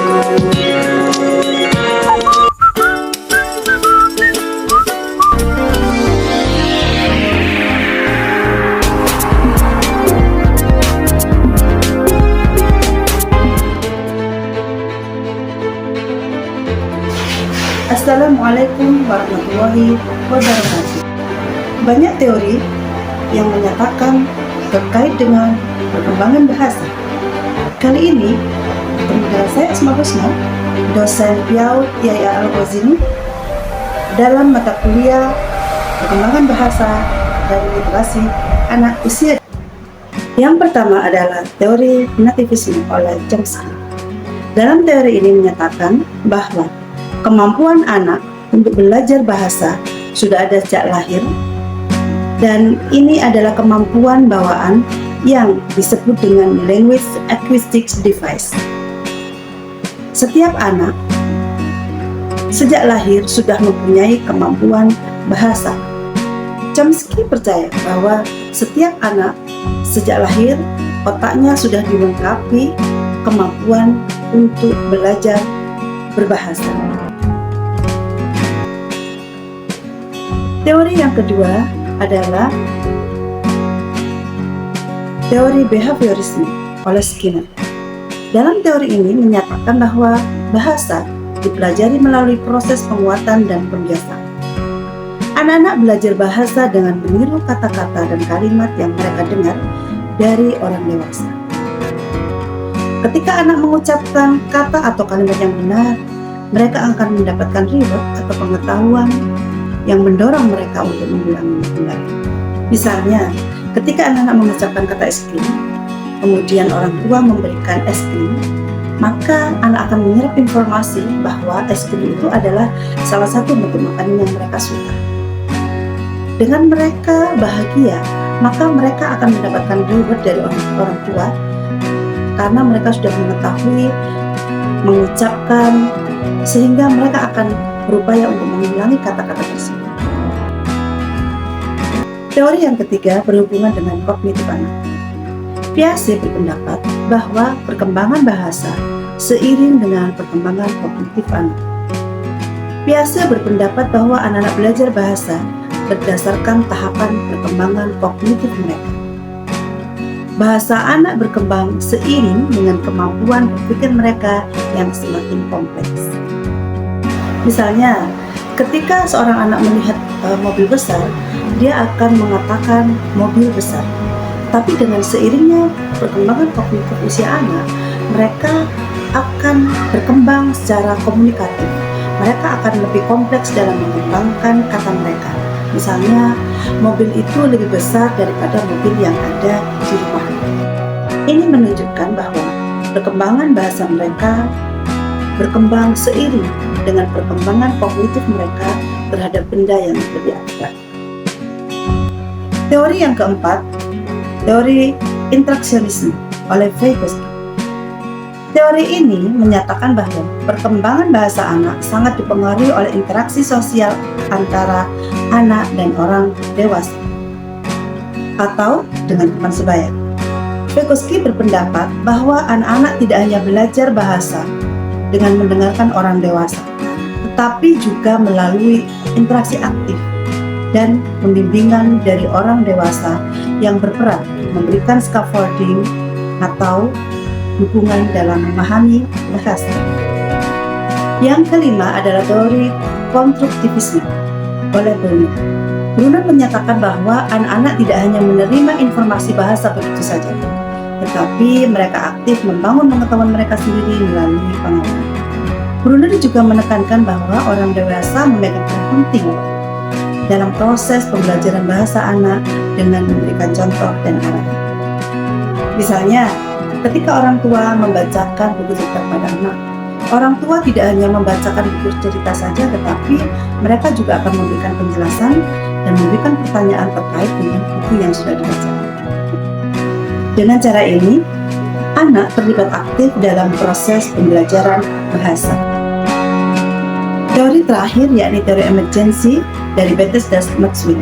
Assalamualaikum warahmatullahi wabarakatuh. Banyak teori yang menyatakan terkait dengan perkembangan bahasa. Kali ini, dengan saya Asma Husna, dosen PIAUD IAIA Al-Ghazini, dalam mata kuliah perkembangan bahasa dan literasi anak usia. Yang pertama adalah teori nativisme oleh Chomsky. Dalam teori ini menyatakan bahwa kemampuan anak untuk belajar bahasa sudah ada sejak lahir, dan ini adalah kemampuan bawaan yang disebut dengan language acquisition device. Setiap anak sejak lahir sudah mempunyai kemampuan bahasa. Chomsky percaya bahwa setiap anak sejak lahir otaknya sudah dilengkapi kemampuan untuk belajar berbahasa. Teori yang kedua adalah teori behaviorisme oleh Skinner. Dalam teori ini menyatakan bahwa bahasa dipelajari melalui proses penguatan dan pembiasaan. Anak-anak belajar bahasa dengan meniru kata-kata dan kalimat yang mereka dengar dari orang dewasa. Ketika anak mengucapkan kata atau kalimat yang benar, mereka akan mendapatkan reward atau pengetahuan yang mendorong mereka untuk mengulanginya kembali. Misalnya, ketika anak-anak mengucapkan kata es krim, kemudian orang tua memberikan es krim, maka anak akan menyerap informasi bahwa es krim itu adalah salah satu bentuk makanan yang mereka suka. Dengan mereka bahagia, maka mereka akan mendapatkan reward dari orang tua karena mereka sudah mengetahui, mengucapkan, sehingga mereka akan berupaya untuk mengulangi kata-kata tersebut. Teori yang ketiga berhubungan dengan kognitif anak. Piaget berpendapat bahwa perkembangan bahasa seiring dengan perkembangan kognitif anak. Piaget berpendapat bahwa anak-anak belajar bahasa berdasarkan tahapan perkembangan kognitif mereka. Bahasa anak berkembang seiring dengan kemampuan berpikir mereka yang semakin kompleks. Misalnya, ketika seorang anak melihat mobil besar, dia akan mengatakan mobil besar. Tapi dengan seiringnya perkembangan kognitif usia anak, mereka akan berkembang secara komunikatif. Mereka akan lebih kompleks dalam mengembangkan kata mereka. Misalnya, mobil itu lebih besar daripada mobil yang ada di rumah. Ini menunjukkan bahwa perkembangan bahasa mereka berkembang seiring dengan perkembangan kognitif mereka terhadap benda yang lebih abstrak. Teori yang keempat, teori interaksionisme oleh Vygotsky. Teori ini menyatakan bahwa perkembangan bahasa anak sangat dipengaruhi oleh interaksi sosial antara anak dan orang dewasa atau dengan teman sebaya. Vygotsky berpendapat bahwa anak-anak tidak hanya belajar bahasa dengan mendengarkan orang dewasa, tetapi juga melalui interaksi aktif dan pembimbingan dari orang dewasa yang berperan memberikan scaffolding atau dukungan dalam memahami bahasa. Yang kelima adalah teori konstruktivisme oleh Bruner. Bruner menyatakan bahwa anak-anak tidak hanya menerima informasi bahasa begitu saja, tetapi mereka aktif membangun pengetahuan mereka sendiri melalui pengalaman. Bruner juga menekankan bahwa orang dewasa memegang peran penting dalam proses pembelajaran bahasa anak dengan memberikan contoh dan arahan. Misalnya, ketika orang tua membacakan buku cerita kepada anak, orang tua tidak hanya membacakan buku cerita saja, tetapi mereka juga akan memberikan penjelasan dan memberikan pertanyaan terkait dengan buku yang sudah dibacakan. Dengan cara ini, anak terlibat aktif dalam proses pembelajaran bahasa. Teori terakhir yakni teori emergensi dari Bethesda Maxwell.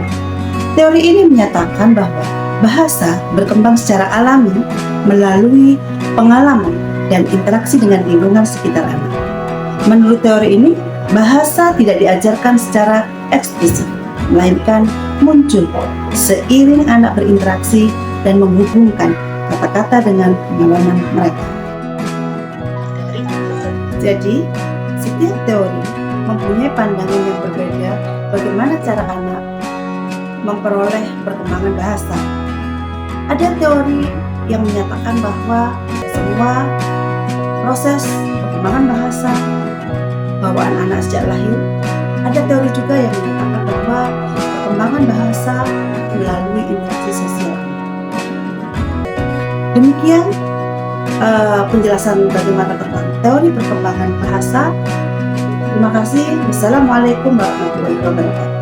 Teori ini menyatakan bahwa bahasa berkembang secara alami melalui pengalaman dan interaksi dengan lingkungan sekitar anak. Menurut teori ini, bahasa tidak diajarkan secara eksplisit, melainkan muncul seiring anak berinteraksi dan menghubungkan kata-kata dengan pengalaman mereka. Jadi, setiap teori mempunyai pandangan yang berbeda bagaimana cara anak memperoleh perkembangan bahasa. Ada teori yang menyatakan bahwa semua proses perkembangan bahasa bawaan anak sejak lahir. Ada teori juga yang menyatakan bahwa perkembangan bahasa melalui interaksi sosial. Demikian penjelasan bagaimana tentang teori perkembangan bahasa. Terima kasih. Wassalamualaikum warahmatullahi wabarakatuh.